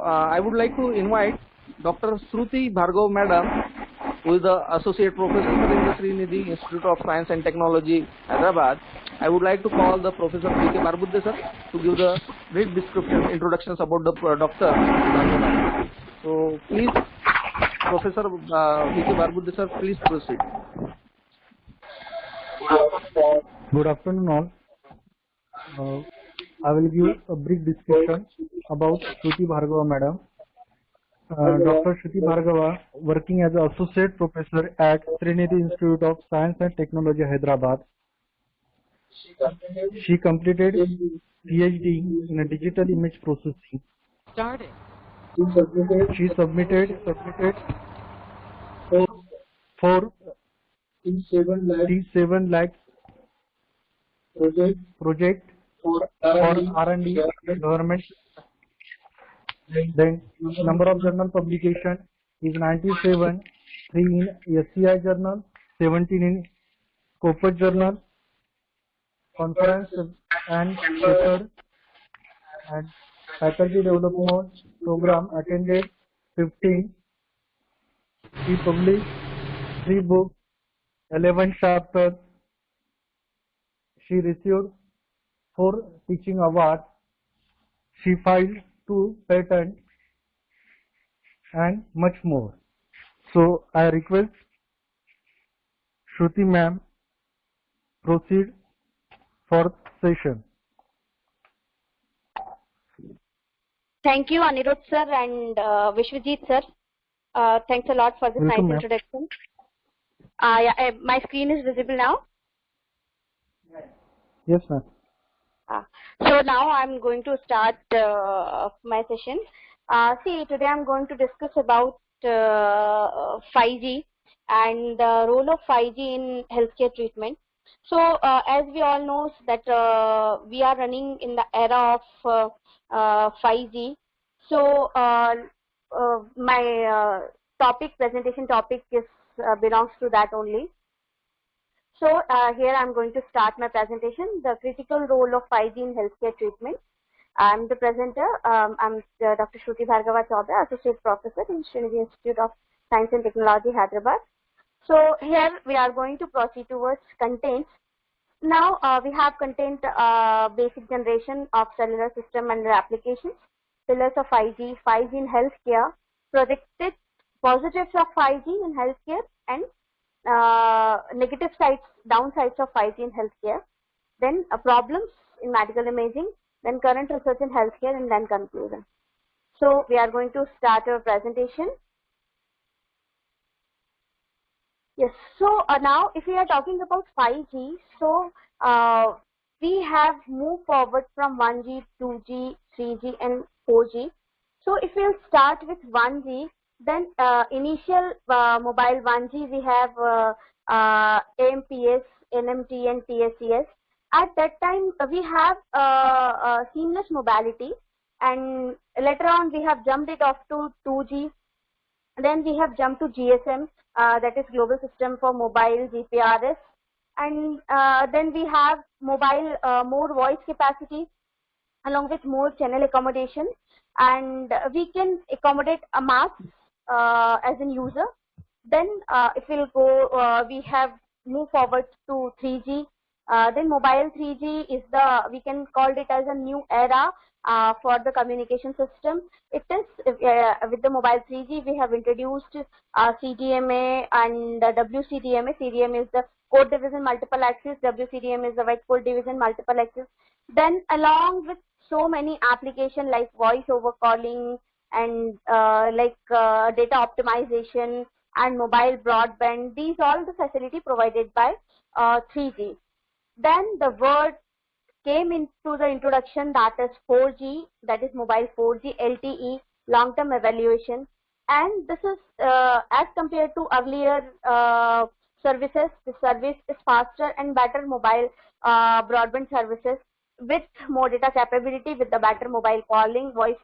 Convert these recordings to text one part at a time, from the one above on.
I would like to invite Dr. Shruti Bhargava Madam, who is the Associate Professor in the Srinidhi Institute of Science and Technology, Hyderabad. I would like to call the Professor V.K. Barbudde sir to give the brief description, introductions about the Dr. Bhargava Madam. So please, Professor V.K. Barbudde sir, please proceed. Good afternoon all. I will give a brief description about Shruti Bhargava Madam. Dr. Shruti Bhargava, working as an Associate Professor at Srinidhi Institute of Science and Technology, Hyderabad. She completed PhD in Digital Image Processing. She submitted for T7 lakh project for R&D government. Then number of journal publication is 97, 3 in SCI journal, 17 in Scopus journal, conference and paper and faculty development program attended 15. She published 3 books, 11 chapters. She received 4 teaching awards. She filed 2 patents and much more. So I request Shruti ma'am proceed for session. Thank you, Anirudh sir and Vishwajit sir. Thanks a lot for this nice introduction. My screen is visible now. Yes, ma'am. So now I'm going to start my session. See, today I'm going to discuss about 5G and the role of 5G in healthcare treatment. So as we all know that we are running in the era of 5G. So my presentation topic is belongs to that only. So here I'm going to start my presentation, the critical role of 5G in healthcare treatment. I'm the presenter. I'm Dr. Shruti Bhargava Chaudhary, Associate Professor in Srinidhi Institute of Science and Technology, Hyderabad. So here we are going to proceed towards contents. Now we have content basic generation of cellular system and their applications, pillars of 5G, 5G in healthcare, predicted positives of 5G in healthcare, and negative sides, downsides of 5G in healthcare, then problems in medical imaging, then current research in healthcare, and then conclusion. So we are going to start our presentation. Yes, so now if we are talking about 5G, so we have moved forward from 1G, 2G, 3G and 4G. So if we'll start with 1G, then initial mobile 1G we have AMPS, NMT and TSCS. At that time we have seamless mobility, and later on we have jumped it off to 2G. Then we have jumped to GSM, that is Global System for Mobile, GPRS, and then we have mobile more voice capacity along with more channel accommodation, and we can accommodate a mass as an user. Then if we'll go, we have moved forward to 3G. Then mobile 3G is we can call it as a new era for the communication system. It is with the mobile 3G we have introduced CDMA and WCDMA. CDMA is the code division multiple access, WCDMA is the white code division multiple access. Then along with so many applications like voice over calling and data optimization and mobile broadband, these all the facility provided by 3G. Then the word came into the introduction, that is 4G, that is mobile 4G, LTE, long-term evaluation, and this is as compared to earlier services, the service is faster and better mobile broadband services with more data capability, with the better mobile calling, voice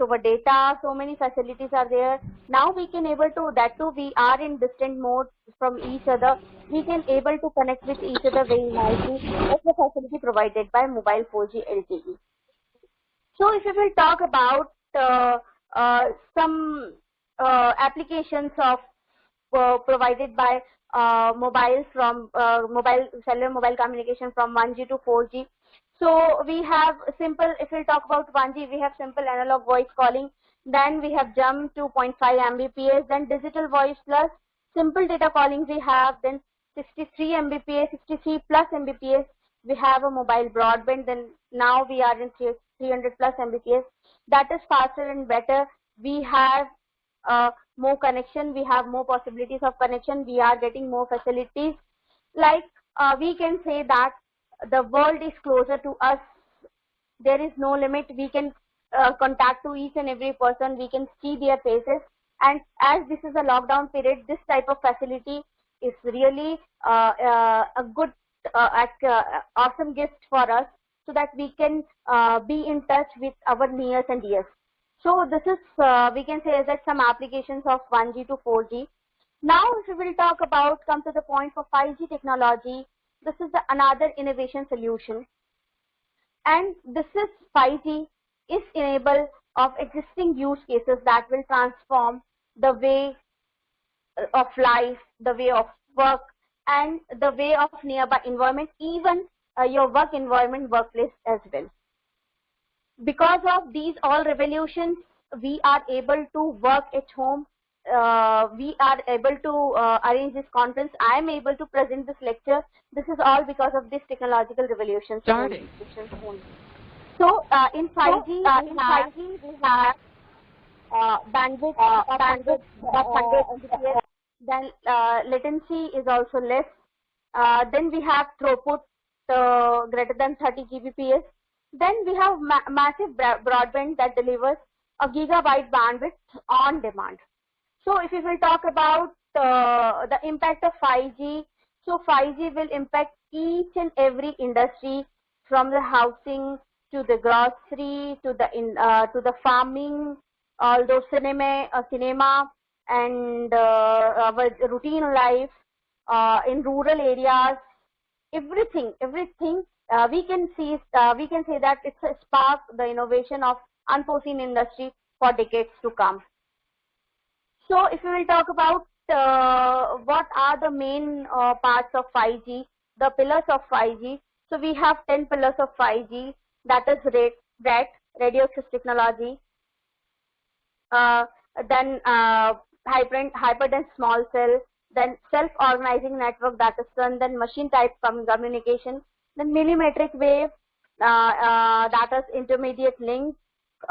over data. So many facilities are there. Now we can able to, that too we are in distant mode from each other, we can able to connect with each other very nicely as the facility provided by mobile 4G LTE. So if we will talk about some applications of provided by mobile from cellular mobile communication from 1G to 4G. So we have simple, if we talk about 1G, we have simple analog voice calling. Then we have jumped to 0.5 Mbps. Then digital voice plus simple data calling we have. Then 63 Mbps, 63 plus Mbps. We have a mobile broadband. Then now we are in 300 plus Mbps. That is faster and better. We have more connection. We have more possibilities of connection. We are getting more facilities. Like we can say that the world is closer to us. There is no limit. We can contact to each and every person. We can see their faces. And as this is a lockdown period, this type of facility is really a good, awesome gift for us, so that we can be in touch with our nears and dears. So this is, we can say that some applications of 1G to 4G. Now, if we will talk about, come to the point for 5G technology, this is another innovation solution. And this is 5G is enable of existing use cases that will transform the way of life, the way of work, and the way of nearby environment, even your work environment, workplace as well. Because of these all revolutions, we are able to work at home. We are able to arrange this conference. I am able to present this lecture. This is all because of this technological revolution. Starting. So in 5G, we have bandwidth, bandwidth of 100 Mbps. Then latency is also less. Then we have throughput greater than 30 Gbps. Then we have massive broadband that delivers a gigabyte bandwidth on demand. So if we will talk about the impact of 5G, so 5G will impact each and every industry, from the housing to the grocery to the farming, although cinema and our routine life in rural areas, everything. We can say that it's a spark, the innovation of unforeseen industry for decades to come. So if we will talk about what are the main parts of 5G, the pillars of 5G. So we have 10 pillars of 5G, that is RAT, radio access technology, then hyperdense small cell, then self-organizing network, that is SUN, then machine type communication, then millimetric wave, that is intermediate link,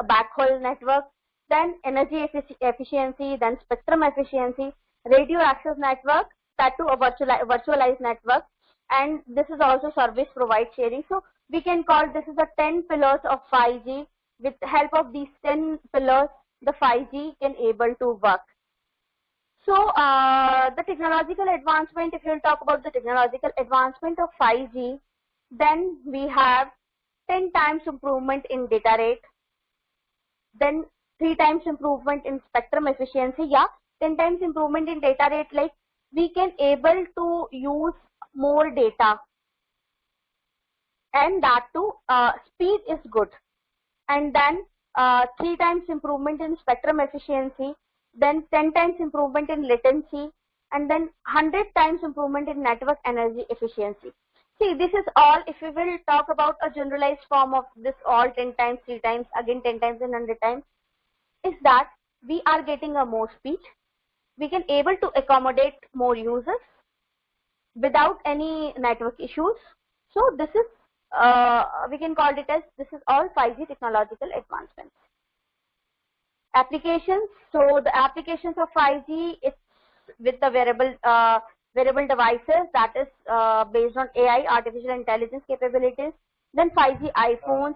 backhaul network, then energy efficiency, then spectrum efficiency, radio access network, that too a virtualized network, and this is also service provide sharing. So we can call this is the 10 pillars of 5G. With the help of these 10 pillars, the 5G can able to work. So the technological advancement, if you will talk about the technological advancement of 5G, then we have 10 times improvement in data rate, then 3 times improvement in spectrum efficiency. 10 times improvement in data rate, like we can able to use more data, and that too speed is good. And then 3 times improvement in spectrum efficiency, then 10 times improvement in latency, and then 100 times improvement in network energy efficiency. See, this is all, if we will talk about a generalized form of this all 10 times, 3 times, again 10 times and 100 times, is that we are getting a more speed. We can able to accommodate more users without any network issues. So this is, we can call it as, this is all 5G technological advancements. Applications, so the applications of 5G, it's with the wearable devices, that is based on AI, artificial intelligence capabilities, then 5G iPhones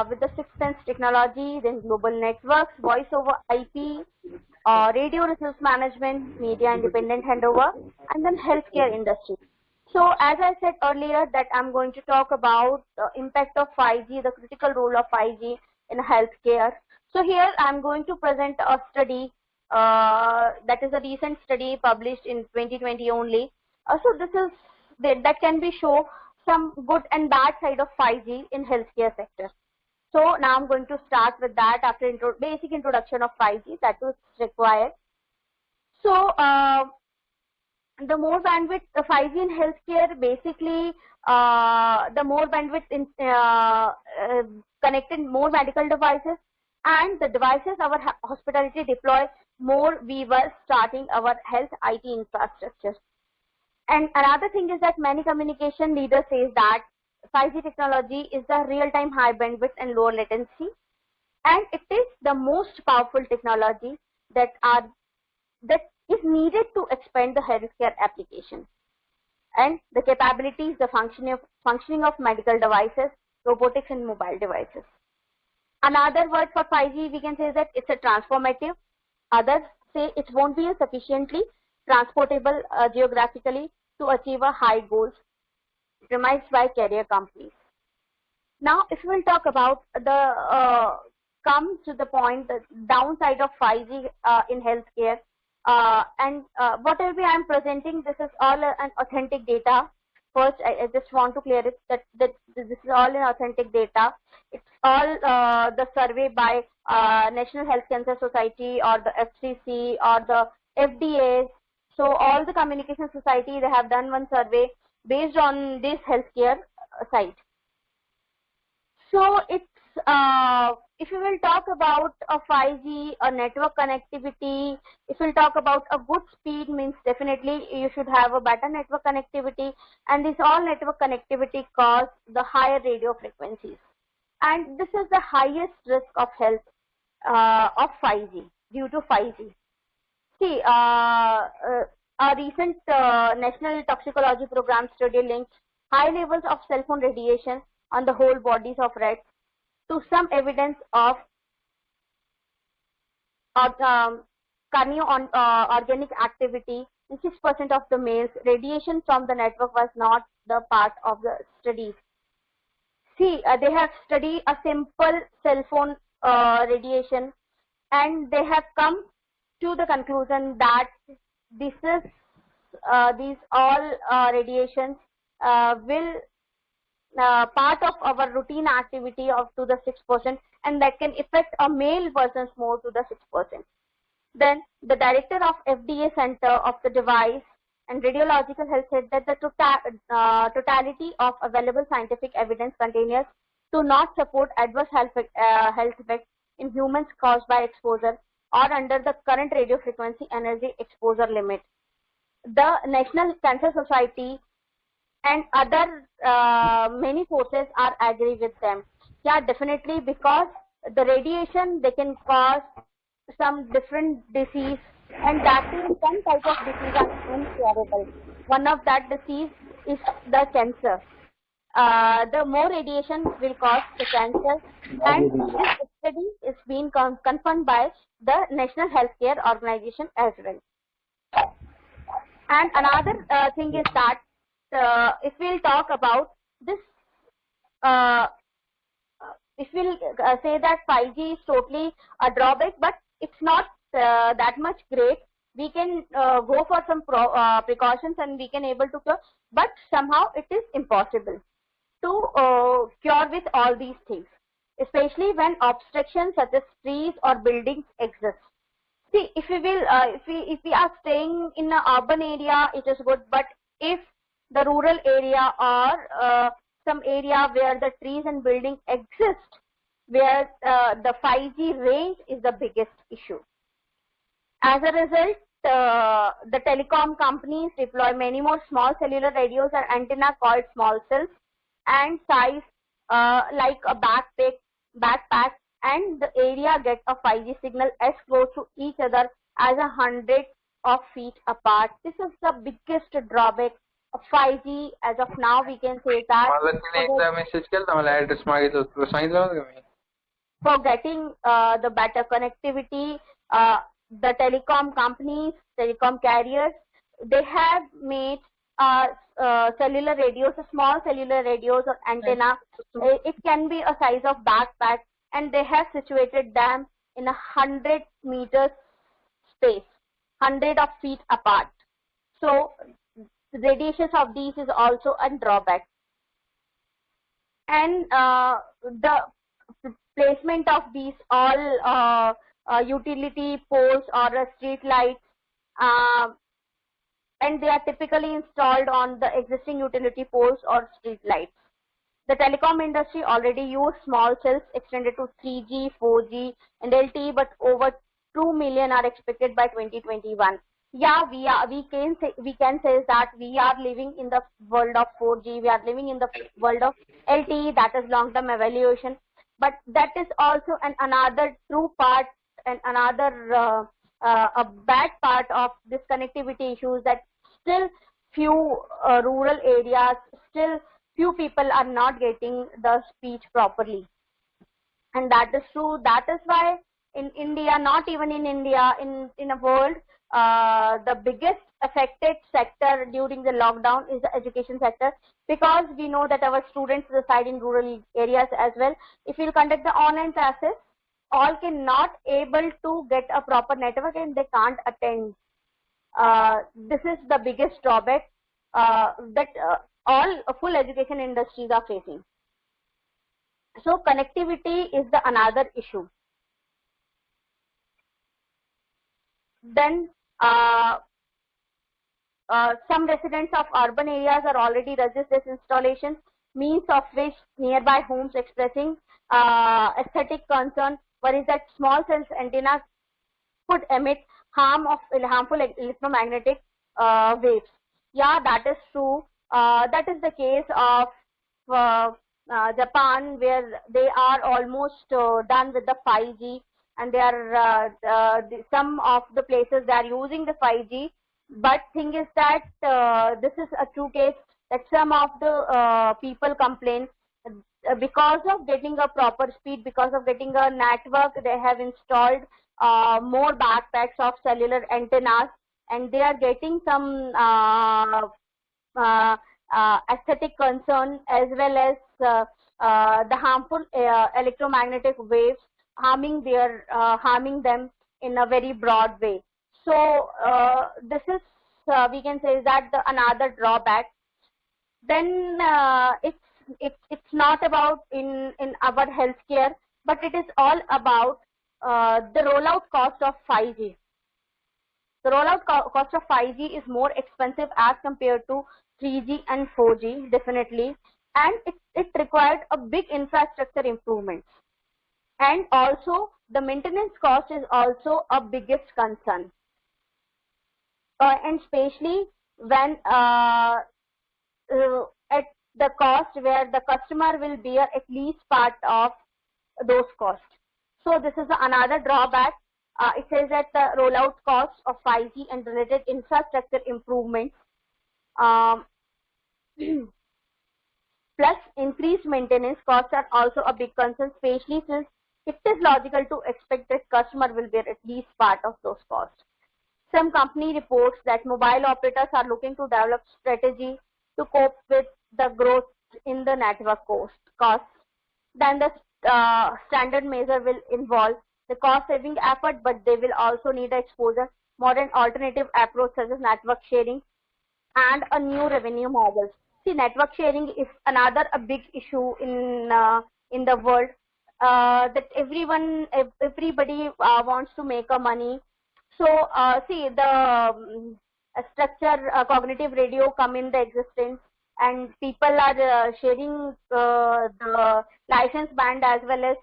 with the sixth sense technology, then global networks, voice over IP, radio resource management, media independent handover, and then healthcare industry. So as I said earlier that I'm going to talk about the impact of 5G, the critical role of 5G in healthcare. So here I'm going to present a study that is a recent study published in 2020 only. So this is that can be show some good and bad side of 5G in healthcare sector. So now I'm going to start with that after basic introduction of 5G that was required. So the more bandwidth, the 5G in healthcare, basically the more bandwidth in connected more medical devices, and the devices our hospitality deploy, more we were starting our health IT infrastructure. And another thing is that many communication leaders says that 5G technology is the real-time high bandwidth and low latency, and it is the most powerful technology that is needed to expand the healthcare application and the capabilities, the functioning of medical devices, robotics and mobile devices. Another word for 5G we can say that it's a transformative. Others say it won't be sufficiently transportable geographically to achieve a high goals premised by carrier companies. Now, if we will talk about the come to the point, the downside of 5G in healthcare, and whatever I am presenting, this is all an authentic data. First, I just want to clear it that this is all an authentic data. It's all the survey by National Health Cancer Society or the FCC or the FDA. So all the communication society, they have done one survey based on this healthcare site. So it's if you will talk about a 5G, a network connectivity, if we'll talk about a good speed, means definitely you should have a better network connectivity, and this all network connectivity cause the higher radio frequencies, and this is the highest risk of health of 5G due to 5G. See, a recent National Toxicology Program study linked high levels of cell phone radiation on the whole bodies of rats to some evidence of organic activity. In 6% of the males, radiation from the network was not the part of the studies. See, they have studied a simple cell phone radiation, and they have come to the conclusion that this is these all radiations will part of our routine activity of to the 6%, and that can affect a male person's more to the 6%. Then the director of FDA Center of the Device and Radiological Health said that the totality of available scientific evidence continues to not support adverse health effects in humans caused by exposure or under the current radio frequency energy exposure limit. The National Cancer Society and other many sources are agree with them. Yeah, definitely, because the radiation, they can cause some different disease, and that is some type of disease are incurable. One of that disease is the cancer. The more radiation will cause the cancer, and this study is being confirmed by the National Healthcare Organization as well. And another thing is that if we'll talk about this, if we'll say that 5G is totally a drawback, but it's not that much great. We can go for some precautions and we can able to cure, but somehow it is impossible to cure with all these things, especially when obstructions such as trees or buildings exist. See, if we will, if we are staying in an urban area, it is good, but if the rural area or some area where the trees and buildings exist, where the 5G range is the biggest issue. As a result, the telecom companies deploy many more small cellular radios and antenna called small cells, and size like a backpack, and the area gets a 5G signal as close to each other as 100 of feet apart. This is the biggest drawback of 5G as of now. We can say that for getting the better connectivity, the telecom companies, telecom carriers, they have made cellular radios, small cellular radios or antenna. It can be a size of backpack, and they have situated them in 100 meters space, 100 of feet apart. So the radiations of these is also a drawback. And the placement of these all utility poles or street lights, and they are typically installed on the existing utility poles or street lights. The telecom industry already used small cells extended to 3G, 4G, and LTE, but over 2 million are expected by 2021. Yeah, we can say that we are living in the world of 4G. We are living in the world of LTE, that is long-term evaluation. But that is also another true part and another a bad part of this connectivity issues, that still few rural areas, still few people are not getting the speech properly. And that is true. That is why in India, not even in India, in a world, the biggest affected sector during the lockdown is the education sector, because we know that our students reside in rural areas as well. If we'll conduct the online classes, all cannot able to get a proper network and they can't attend. This is the biggest drawback that all full education industries are facing. So connectivity is the another issue. Then some residents of urban areas are already resist this installation, means of which nearby homes expressing aesthetic concern. One is that small cells antennas could emit harmful electromagnetic waves. Yeah, that is true. That is the case of Japan, where they are almost done with the 5G, and they are some of the places they are using the 5G. But thing is that this is a true case that some of the people complain because of getting a proper speed, because of getting a network, they have installed more backpacks of cellular antennas, and they are getting some aesthetic concern, as well as the harmful electromagnetic waves harming them in a very broad way. So this is we can say that another drawback. Then it's not about in our healthcare, but it is all about the rollout cost of 5G. The rollout cost of 5G is more expensive as compared to 3G and 4G, definitely, and it required a big infrastructure improvement. And also the maintenance cost is also a biggest concern, and especially when at the cost where the customer will bear at least part of those costs. So this is another drawback. It says that the rollout costs of 5G and related infrastructure improvements plus increased maintenance costs are also a big concern, especially since it is logical to expect that customer will bear at least part of those costs. Some company reports that mobile operators are looking to develop strategy to cope with the growth in the network costs. Then the standard measure will involve the cost saving effort, but they will also need exposure modern alternative approach such as network sharing and a new revenue models. See, network sharing is another a big issue in the world, that everybody wants to make a money. So see, the structure cognitive radio come in the existence, and people are sharing the license band, as well as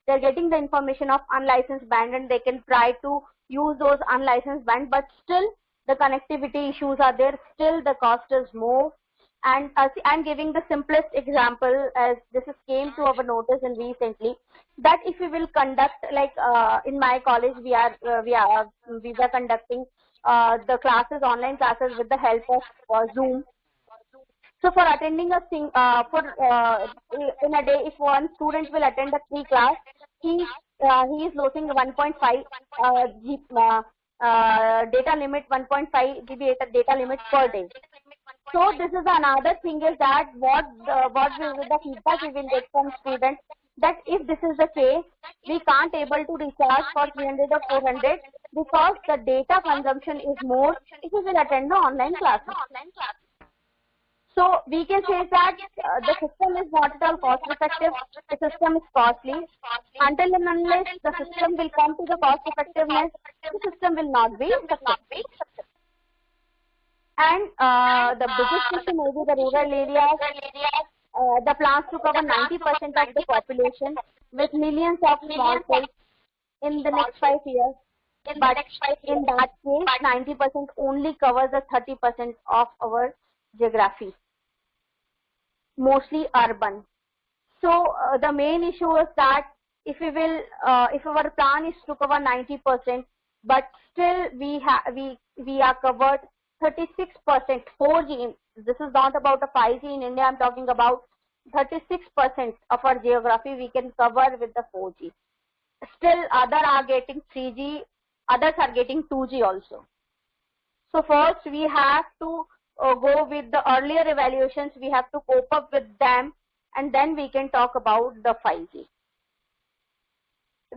they're getting the information of unlicensed band, and they can try to use those unlicensed band, but still the connectivity issues are there, still the cost is more. And see, I'm giving the simplest example, as this came to our notice in recently, that if we will conduct, like in my college we were conducting the classes, online classes, with the help of Zoom. So for attending a in a day, if one student will attend a 3 class, he is losing 1.5 data limit, 1.5 GB data limit per day. So this is another thing, is that what the feedback we will get from students, that if this is the case, we can't able to recharge for 300 or 400 because the data consumption is more if we will attend the online classes. So we can say that the system is not at all cost effective. The system is costly. Until and unless the system will come to the cost effectiveness, the system will not be successful. And the biggest issue may be the rural areas. The plans to cover 90% of the population with millions of small cells in the next 5 years. But in that case, 90% only covers the 30% of our geography, mostly urban. So the main issue is that if we will, if our plan is to cover 90%, but still we are covered 36% 4G. This is not about a 5G in India. I'm talking about 36% of our geography we can cover with the 4G. Still, others are getting 3G. Others are getting 2G also. So first we have to go with the earlier evaluations. We have to cope up with them, and then we can talk about the 5G.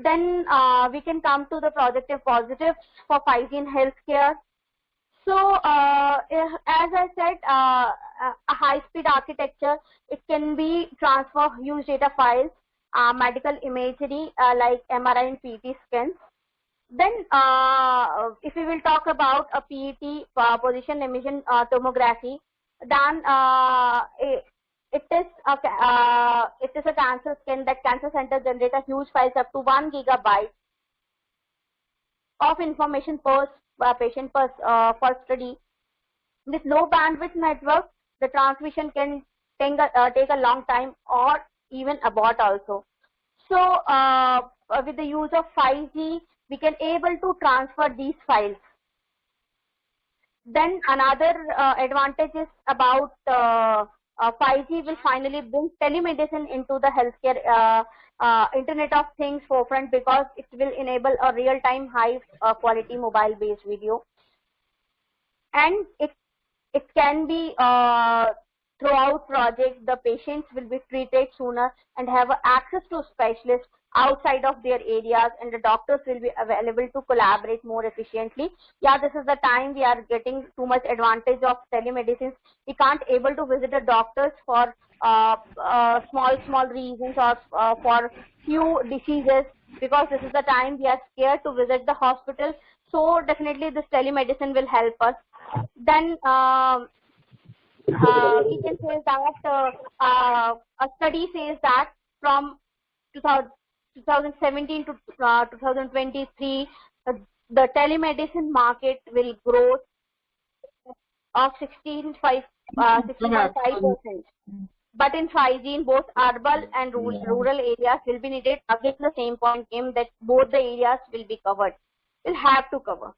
Then we can come to the projective positives for 5G in healthcare. So as I said, a high-speed architecture, it can be transfer huge data files, medical imagery like MRI and PET scans. Then if we will talk about a PET, position emission tomography, then it is a cancer scan that cancer center generate a huge files up to 1 gigabyte of information per patient per study. With low bandwidth network, the transmission can take a long time or even abort also. So with the use of 5G, we can able to transfer these files. Then another advantage is about 5G will finally bring telemedicine into the healthcare Internet of Things forefront, because it will enable a real-time high quality mobile based video, and it can be throughout project the patients will be treated sooner and have access to specialists outside of their areas, and the doctors will be available to collaborate more efficiently. Yeah, this is the time we are getting too much advantage of telemedicine. We can't able to visit the doctors for small reasons or for few diseases, because this is the time we are scared to visit the hospital. So definitely this telemedicine will help us. Then we can say that a study says that from 2017 to 2023, the telemedicine market will grow of 16.5%. But in 5G, in both urban and rural areas will be needed. Again, the same point came that both the areas will be covered. Will have to cover.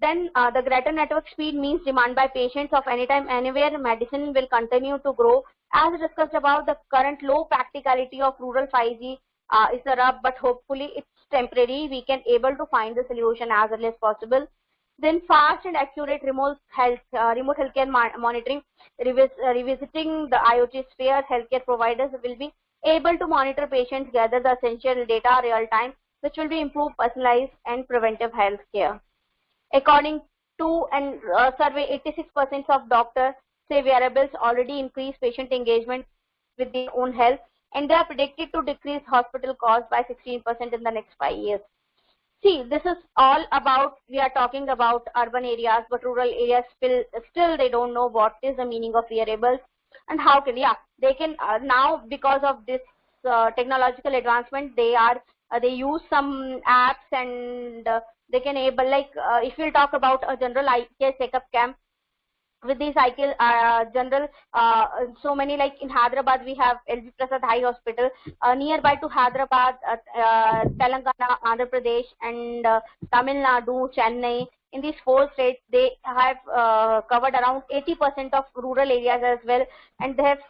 Then the greater network speed means demand by patients of anytime, anywhere. Medicine will continue to grow. As discussed about, the current low practicality of rural 5G is a rub, but hopefully it's temporary. We can able to find the solution as early as possible. Then fast and accurate remote healthcare monitoring, revisiting the IoT sphere. Healthcare providers will be able to monitor patients, gather the essential data real time, which will be improved personalized and preventive healthcare. According to a survey, 86% of doctors say wearables already increase patient engagement with their own health, and they are predicted to decrease hospital costs by 16% in the next 5 years. See, this is all about, we are talking about urban areas, but rural areas still they don't know what is the meaning of wearables and how can, they can now, because of this technological advancement, they use some apps, and they can able, like if we'll talk about a general eye care checkup camp, with these cycle general so many, like in Hyderabad we have LV Prasad High Hospital, nearby to Hyderabad, Telangana, Andhra Pradesh, and Tamil Nadu, Chennai. In these 4 states, they have covered around 80% of rural areas as well, and they have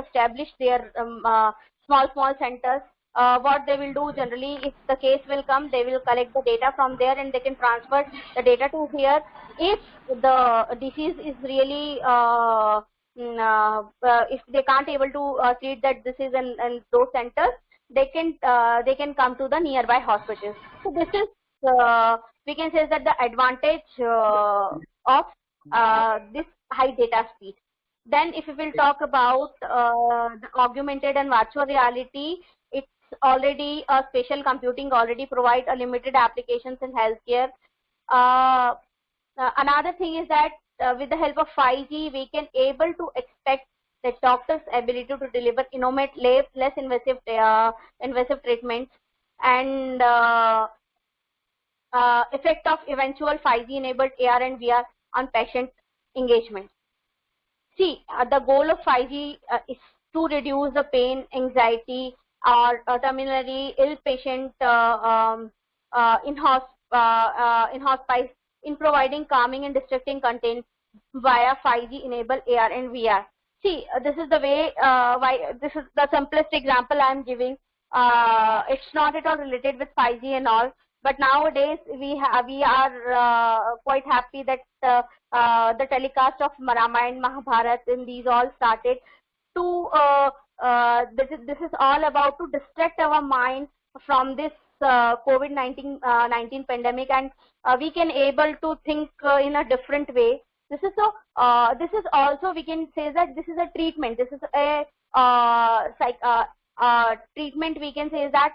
established their small centers. What they will do generally, if the case will come, they will collect the data from there and they can transfer the data to here. If the disease is really, if they can't able to treat that disease in those centers, they can come to the nearby hospitals. So this is, we can say that the advantage of this high data speed. Then if we will talk about the augmented and virtual reality, it's already spatial computing already provide a limited applications in healthcare. Another thing is that with the help of 5G, we can able to expect the doctor's ability to deliver innovative, less invasive treatments, and effect of eventual 5G enabled AR and VR on patient engagement. See, the goal of 5G is to reduce the pain, anxiety, or terminally ill patient in hospice in providing calming and distracting content via 5G enabled AR and VR. See, this is the way why this is the simplest example I am giving. It's not at all related with 5G and all, but nowadays we are quite happy that the telecast of Ramayana, Mahabharata, and these all started to this is all about to distract our mind from this COVID-19 19 pandemic, and we can able to think in a different way. This is so. This is also, we can say that this is a treatment. This is a treatment. We can say that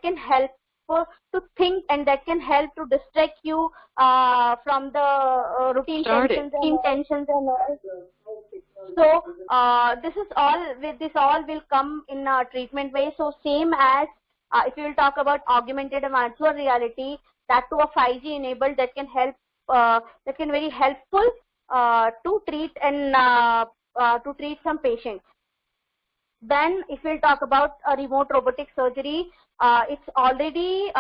can help to think, and that can help to distract you from the routine tensions and all. So this is all. This all will come in a treatment way. So same as if you will talk about augmented and virtual reality, that to a 5G enabled, that can help. That can very helpful to treat and to treat some patients. Then if we'll talk about a remote robotic surgery, it's already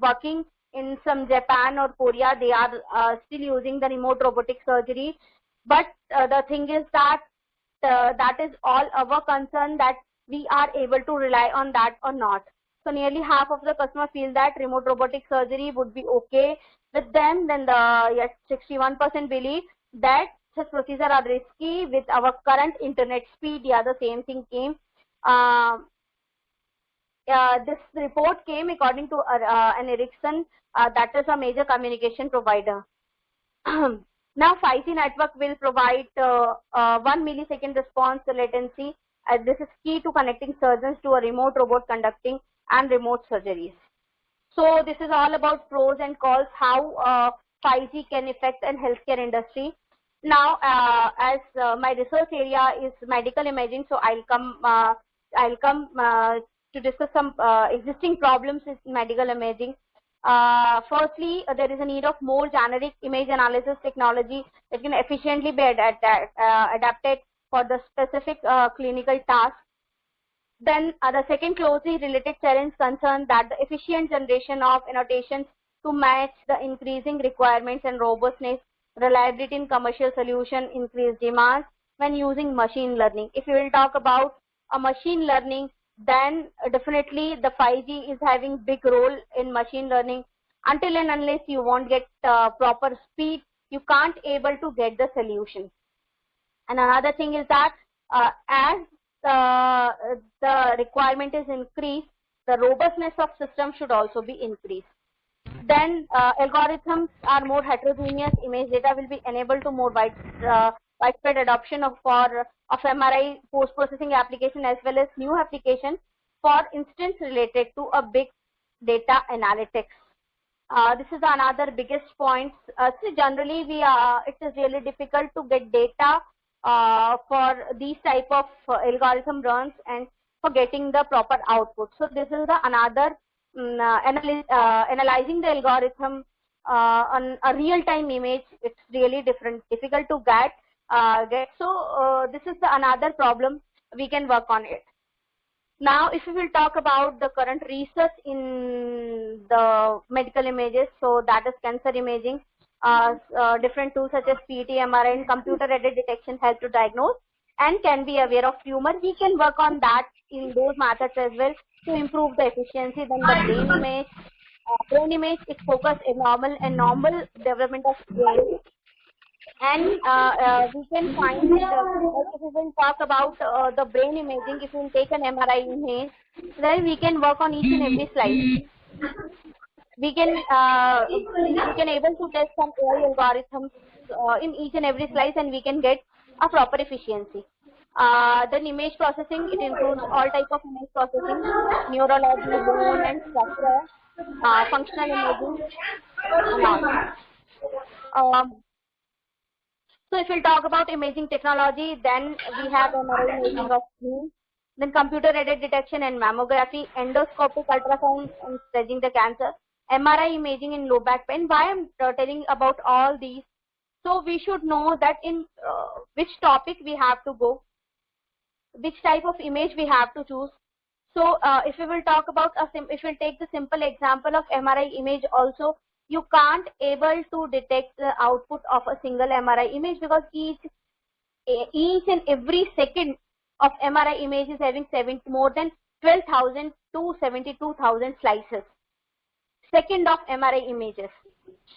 working in some Japan or Korea. They are still using the remote robotic surgery. But the thing is that that is all our concern, that we are able to rely on that or not. So nearly half of the customers feel that remote robotic surgery would be okay with them. Then the 61% believe that such procedures are risky with our current internet speed. Yeah, the same thing came. This report came according to an Ericsson, that is a major communication provider. Now 5G network will provide 1 millisecond response latency. This is key to connecting surgeons to a remote robot conducting and remote surgeries. So this is all about pros and cons, how 5G can affect an healthcare industry. Now, as my research area is medical imaging, so I'll come to discuss some existing problems in medical imaging. Firstly, there is a need of more generic image analysis technology that can efficiently be adapted for the specific clinical task. Then the second closely related challenge concern that the efficient generation of annotations to match the increasing requirements and robustness, reliability in commercial solution, increased demands when using machine learning. If you will talk about a machine learning, then definitely the 5G is having big role in machine learning. Until and unless you won't get proper speed, you can't able to get the solution. And another thing is that as the requirement is increased, the robustness of system should also be increased. Then algorithms are more heterogeneous. Image data will be enabled to more widespread adoption of MRI post-processing application, as well as new application, for instance related to a big data analytics. This is another biggest point. So generally it is really difficult to get data for these type of algorithm runs and for getting the proper output. So this is the another analyzing the algorithm on a real-time image. It's really difficult to get. So this is the another problem. We can work on it. Now, if we will talk about the current research in the medical images, so that is cancer imaging. Different tools such as PET, MRI, and computer-aided detection help to diagnose and can be aware of tumor. We can work on that in those methods as well to improve the efficiency. Then the brain image is focused in normal development of brain. And we can find, if we will talk about the brain imaging, if we will take an MRI image, then we can work on each and every slide. We can able to test some AI algorithms in each and every slice, and we can get a proper efficiency. Then image processing, it includes all type of image processing, neurology, bone and structure, functional imaging, and all. So if we'll talk about imaging technology, then we have MRI imaging of skin, then computer-aided detection and mammography, endoscopic ultrasound and staging the cancer, MRI imaging in low back pain. Why I'm telling about all these? So we should know that in which topic we have to go, which type of image we have to choose. So if we will talk about if we'll take the simple example of MRI image also, you can't able to detect the output of a single MRI image because each and every second of MRI image is having more than 12,000 to 72,000 slices. Second of MRI images.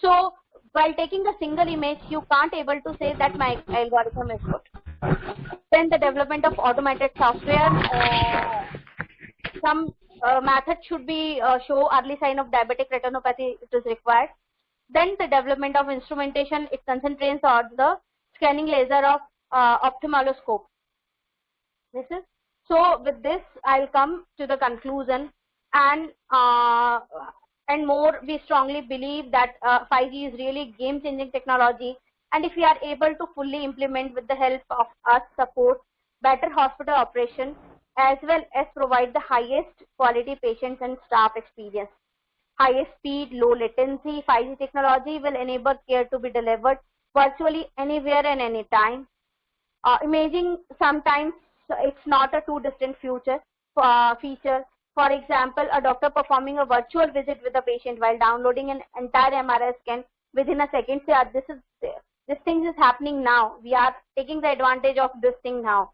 So while taking a single image, you can't able to say that my algorithm is good. Then the development of automated software. Some method should be show early sign of diabetic retinopathy, it is required. Then the development of instrumentation, it concentrates on the scanning laser of ophthalmoscope. This is so. With this, I'll come to the conclusion, and more. We strongly believe that 5G is really game-changing technology, and if we are able to fully implement with the help of us, support better hospital operation, as well as provide the highest quality patients and staff experience. Highest speed, low latency, 5G technology will enable care to be delivered virtually anywhere and anytime. Imaging, sometimes it's not a too distant feature. For example, a doctor performing a virtual visit with a patient while downloading an entire MRI scan within a second. This thing is happening now. We are taking the advantage of this thing now.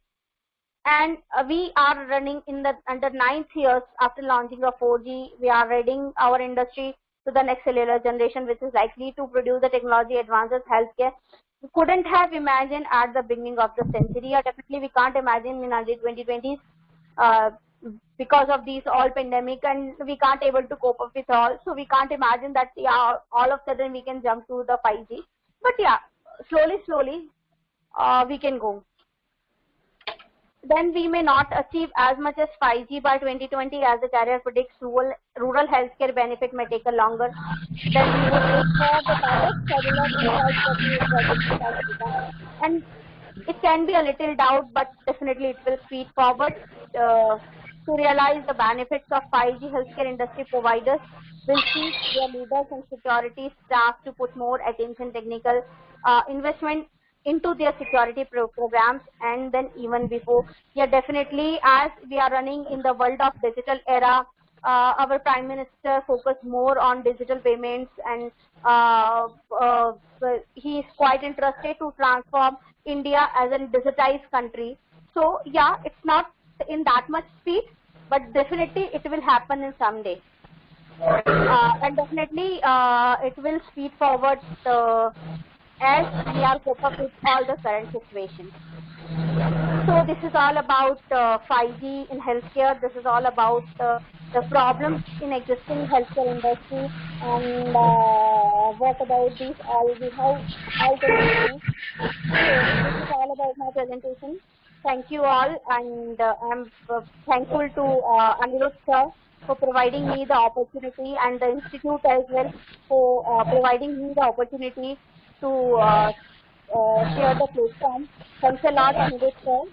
And we are running in the under 9th years after launching of 4G. We are readying our industry to the next cellular generation, which is likely to produce the technology advances healthcare. We couldn't have imagined at the beginning of the century, or definitely we can't imagine in early 2020s because of these all pandemic, and we can't able to cope up with all. So we can't imagine that all of a sudden we can jump to the 5G. But yeah, slowly we can go. Then we may not achieve as much as 5G by 2020 as the carrier predicts. Rural healthcare benefit may take a longer. Then we will wait for the direct cellular infrastructure, and it can be a little doubt, but definitely it will speed forward. To realize the benefits of 5G, healthcare industry providers will seek their leaders and security staff to put more attention, technical investment into their security programs, and then even before. Yeah, definitely, as we are running in the world of digital era, our Prime Minister focused more on digital payments, and he is quite interested to transform India as a digitized country. So yeah, it's not in that much speed, but definitely it will happen in some day. And definitely it will speed forward as we are cope up with all the current situations. So this is all about 5G in healthcare. This is all about the problems in existing healthcare industry, and what about these all we have all the things. So this is all about my presentation. Thank you all, and I'm thankful to Anirudh sir for providing me the opportunity, and the institute as well for providing me the opportunity to share the platform. Thanks a lot, Anirudh sir.